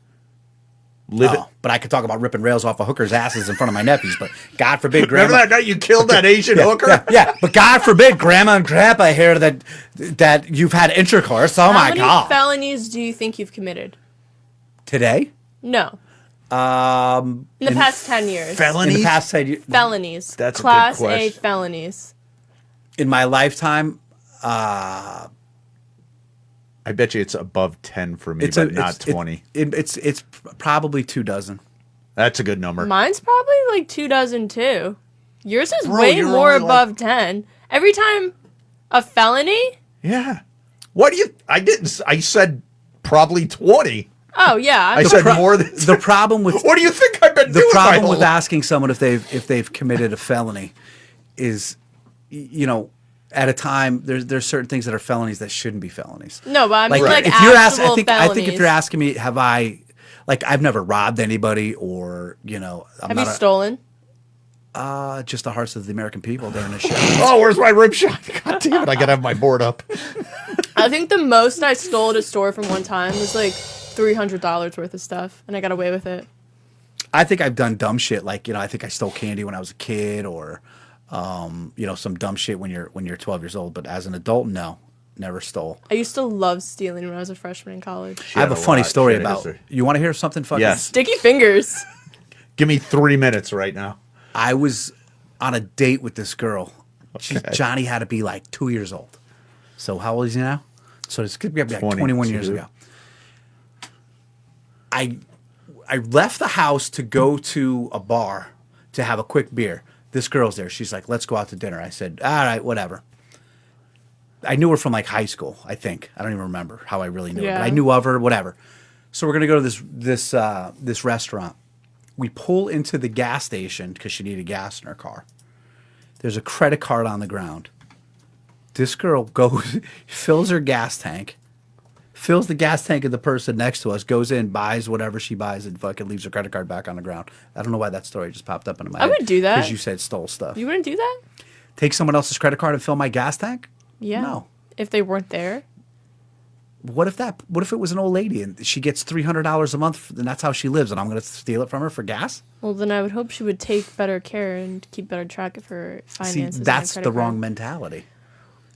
Live it. But I could talk about ripping rails off of hookers' asses in front of my nephews, but God forbid, Remember Grandma. that night you killed that Asian hooker? Yeah, but God forbid, Grandma and Grandpa hear that you've had intercourse. Oh How my many God! felonies do you think you've committed? Today, No. in In the past 10 years. Felonies? the past 10 years, Felonies. That's a good Class A question. felonies. in my lifetime, I bet you it's above 10 for me, but not 20. It's probably 24. That's a good number. Mine's probably like 24 too. Yours is Bro, way you're more only above 10. Every time a felony? Yeah. What do you? I didn't. I said probably 20. Oh, yeah. I said more than. The problem with What do you think I've been the doing? problem my with whole life? asking someone if they've committed a felony is, you know, at a time there's certain things that are felonies that shouldn't be felonies. No, but I mean like if you're asking, actual I think felonies. if you're asking me, have I, like, I've never robbed anybody, or I'm Have not you stolen? just the hearts of the American people during the show. Oh, where's my rib shot? God damn it! I gotta have my board up. I think the most I stole at a store from one time was like $300 worth of stuff, and I got away with it. I think I've done dumb shit, like, I think I stole candy when I was a kid, or some dumb shit when you're 12 years old. But as an adult, no, never stole. I used to love stealing when I was a freshman in college. I have a had a funny lot. story She had a about. history. You want to hear something fucking? Yes. Sticky fingers. Give me 3 minutes right now. I was on a date with this girl. Okay. Johnny had to be like 2 years old. So how old is he now? So this could be like 21 years 22. ago. I left the house to go to a bar to have a quick beer. This girl's there. She's like, let's go out to dinner. I said, all right, whatever. I knew her from like high school, I think. I don't even remember how I really knew her, but Yeah. I knew of her, whatever. So we're gonna go to this restaurant. We pull into the gas station because she needed gas in her car. There's a credit card on the ground. This girl goes, fills her gas tank, fills the gas tank of the person next to us, goes in, buys whatever she buys, and fucking leaves her credit card back on the ground. I don't know why that story just popped up into my head. I would do that. Because you said stole stuff. You wouldn't do that? Take someone else's credit card and fill my gas tank? Yeah. No. If they weren't there? What if it was an old lady and she gets $300 a month and that's how she lives, and I'm going to steal it from her for gas? Well, then I would hope she would take better care and keep better track of her finances. See, and her that's credit the card. wrong mentality.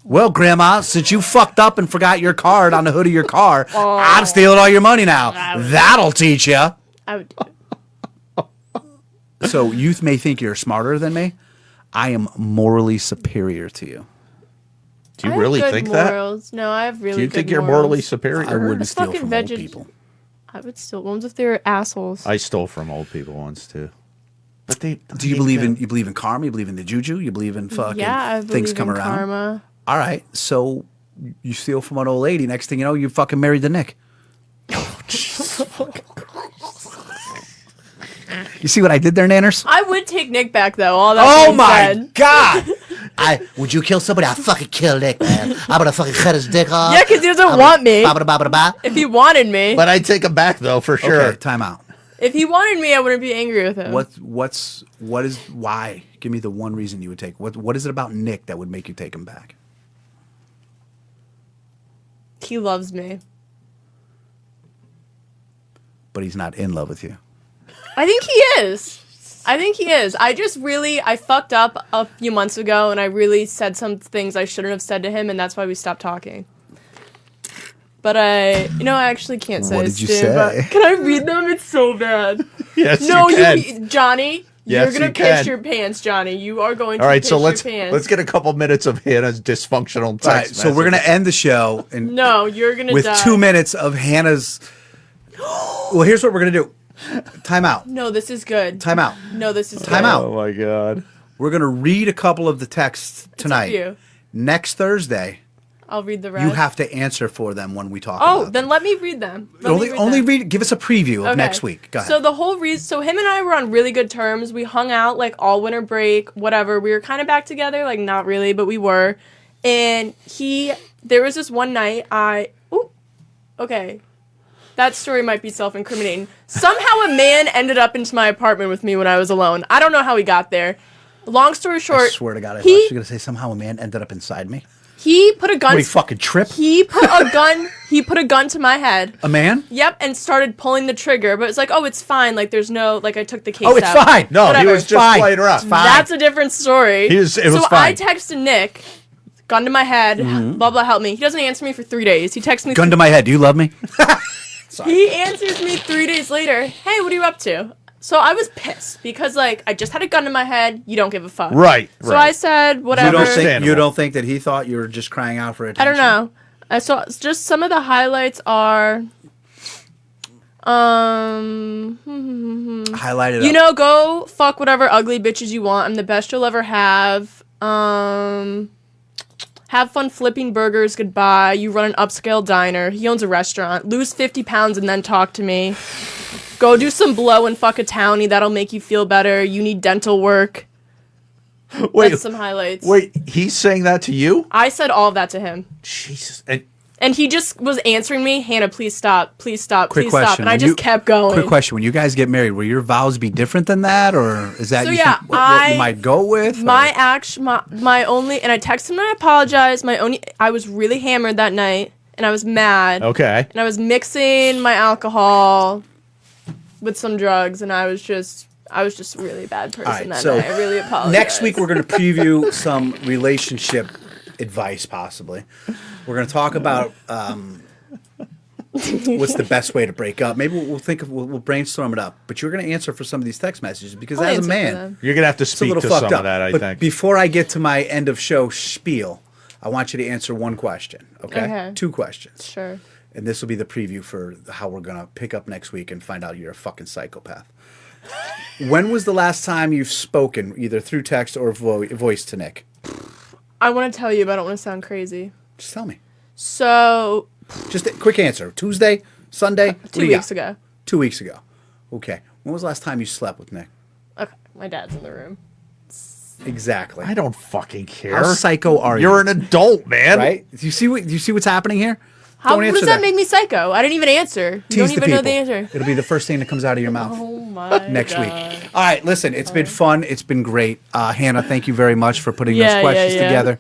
Well, Grandma, since you fucked up and forgot your card on the hood of your car, I'm stealing all your money now. That'll teach you. I would do it. So you may think you're smarter than me. I am morally superior to you. Do you I have really good think morals. No, I have really that? Do you good think you're morals. morally superior? I wouldn't It's steal fucking from old veg- people. I would still. Ones if they're assholes. I stole from old people once too. But they Do you believe in karma? You believe in the juju? You believe in fucking yeah, I believe things come in around? karma. All right, so you steal from an old lady. Next thing you know, you fucking married the Nick. You see what I did there, Nanners? I would take Nick back though. All that Oh being my said. God! Would you kill somebody? I'll fucking kill Nick, man. I'm gonna fucking cut his dick off. Yeah, because he doesn't want me. Ba-ba-da-ba-ba-ba. If he wanted me, But I'd take him back though for sure. Okay, time out. if he wanted me, I wouldn't be angry with him. Why? Give me the one reason you would take. What is it about Nick that would make you take him back? He loves me. But he's not in love with you. I think he is. I fucked up a few months ago, and I really said some things I shouldn't have said to him, and that's why we stopped talking. But I actually can't say What his did you name, but say? can I read them? It's so bad. Yes, No, you can. Johnny, Yes, you're gonna you piss can. your pants, Johnny. You are going to All right, piss so your let's pants. get a couple minutes of Hannah's dysfunctional text. All right, so we're gonna messages. end the show and No, you're gonna with die. 2 minutes of Hannah's. Well, here's what we're gonna do. Time out. No, this is good. Time out. No, this is Time good. out. Oh my god. We're gonna read a couple of the texts tonight. you. Next Thursday, I'll read the rest. you have to answer for them when we talk. Oh, about then them. let me read them. Let me only them. read. Give us a preview of Okay. next week. Go ahead. So the whole reason, so him and I were on really good terms. We hung out like all winter break, whatever. We were kind of back together, like not really, but we were. And there was this one night okay. That story might be self-incriminating. Somehow a man ended up into my apartment with me when I was alone. I don't know how he got there. Long story short, I swear to God, I thought you were gonna say somehow a man ended up inside me. he put a gun. What, he fucking trip? He put a gun. He put a gun to my head. A man? Yep, and started pulling the trigger. But it's like, oh, it's fine. Like, there's no, like, I took the case Oh, it's out. fine. No, Whatever. he was just Fine. playing around. Fine. That's a different story. It was so fine. I texted Nick, gun to my head, blah, blah, help me. He doesn't answer me for 3 days. He texts me. Gun to my head. Do you love me? He answers me 3 days later. Hey, what are you up to? So I was pissed because, like, I just had a gun to my head. You don't give a fuck. Right. So I said, whatever. You don't think that he thought you were just crying out for I attention? don't know. I saw just some of the highlights are Highlight it you up. know, go fuck whatever ugly bitches you want. I'm the best you'll ever have. Have fun flipping burgers. Goodbye. You run an upscale diner. He owns a restaurant. Lose 50 pounds and then talk to me. Go do some blow and fuck a townie. That'll make you feel better. You need dental work. Wait, That's some highlights. wait, he's saying that to you? I said all of that to him. Jesus. And he just was answering me, Hannah, please stop, please stop, Quick please question. stop. And I When just you- kept going. Quick question: when you guys get married, will your vows be different than that, or is that So, you yeah, think what you might go with? My only, and I texted him and I apologized. I was really hammered that night, and I was mad. Okay. And I was mixing my alcohol with some drugs, and I was just a really bad person right, that so night. I really apologize. Next week we're going to preview some relationship advice, possibly. We're going to talk about what's the best way to break up. Maybe we'll brainstorm it up. But you're going to answer for some of these text messages because I'll as a answer for man, them. You're going to have to it's a speak little to fucked some up. of that, I But think. before I get to my end of show spiel, I want you to answer one question. Okay? Okay. 2 questions. Sure. And this will be the preview for how we're going to pick up next week and find out you're a fucking psychopath. When was the last time you've spoken, either through text or voice to Nick? I want to tell you, but I don't want to sound crazy. Just tell me. So, Just a quick answer. Tuesday? Sunday? What do 2 you weeks got? ago. 2 weeks ago. Okay. When was the last time you slept with Nick? Okay, my dad's in the room. Exactly. I don't fucking care. How psycho are you? You're an adult, man. Right? Do you see what's happening here? What Don't does answer that make me psycho? I didn't even answer. You don't Tease even the know the people. answer. It'll be the first thing that comes out of your mouth. Oh my Next week. God. All right, listen, it's been fun. It's been great. Hannah, thank you very much for putting Yeah, those questions yeah. together.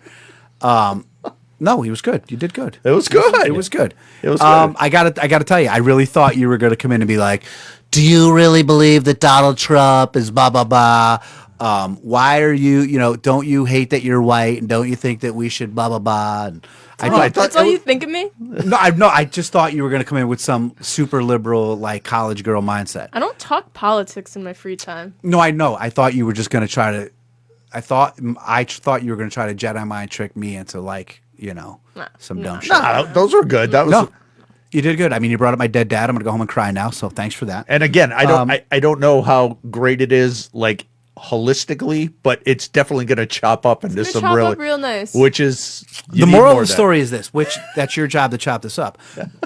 No, he was good. You did good. It was good. It was good. It was good. I gotta tell you, I really thought you were gonna come in and be like, Do you really believe that Donald Trump is blah blah blah? why are you, don't you hate that you're white, and don't you think that we should blah blah blah? And I That's all you think of me? I just thought you were gonna come in with some super liberal like college girl mindset. I don't talk politics in my free time. No, I know. I thought you were just gonna try to. I thought you were gonna try to Jedi mind trick me into some dumb shit. Nah, those were good. That was. No, you did good. I mean, you brought up my dead dad. I'm gonna go home and cry now. So thanks for that. And again, I don't know how great it is, like holistically, but it's definitely going to chop up into gonna some chop really, up real nice. which is The moral of the story is this, which that's your job to chop this up.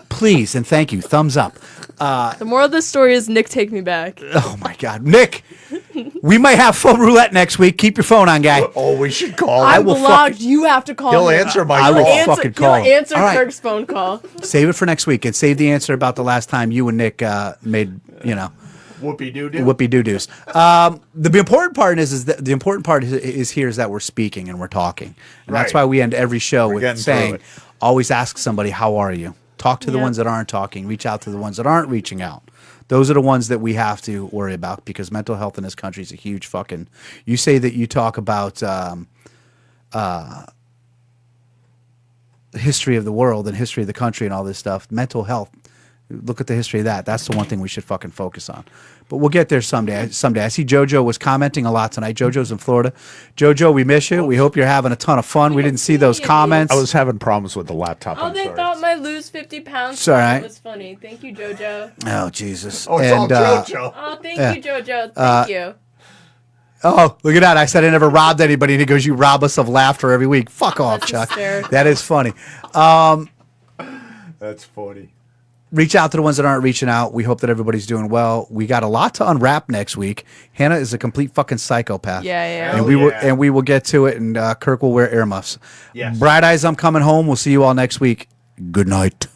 Please and thank you. Thumbs up. The moral of the story is Nick, take me back. Oh my God, Nick, we might have phone roulette next week. Keep your phone on, guy. Oh, we should call. I'm him. will blocked. You have to call He'll him. answer my I will call. fucking call him. He'll answer All right. Kirk's phone call. Save it for next week and save the answer about the last time you and Nick made Whoopie doo doo. whoopie doo doos. The important part is that the important part is here is that we're speaking and we're talking, and that's Right. why we end every show We're getting with through saying, it. always ask somebody, how are you? Talk to the Yep. ones that aren't talking. Reach out to the ones that aren't reaching out. Those are the ones that we have to worry about because mental health in this country is a huge fucking. You say that you talk about history of the world and history of the country and all this stuff. Mental health Look at the history of that. That's the one thing we should fucking focus on. But we'll get there someday. I see JoJo was commenting a lot tonight. JoJo's in Florida. JoJo, we miss you. We hope you're having a ton of fun. We didn't see those comments. I was having problems with the laptop. Oh, they thought my lose 50 pounds. Sorry. That was funny. Thank you, JoJo. Oh, Jesus. Oh, it's all JoJo. Oh, thank you, JoJo. Thank you. Oh, look at that. I said I never robbed anybody. And he goes, you rob us of laughter every week. Fuck off, That's Chuck. hysterical. That is funny. That's funny. Reach out to the ones that aren't reaching out. We hope that everybody's doing well. We got a lot to unwrap next week. Hannah is a complete fucking psychopath. Yeah. And we will get to it, and Kirk will wear earmuffs. Yes. Bright Eyes, I'm coming home. We'll see you all next week. Good night.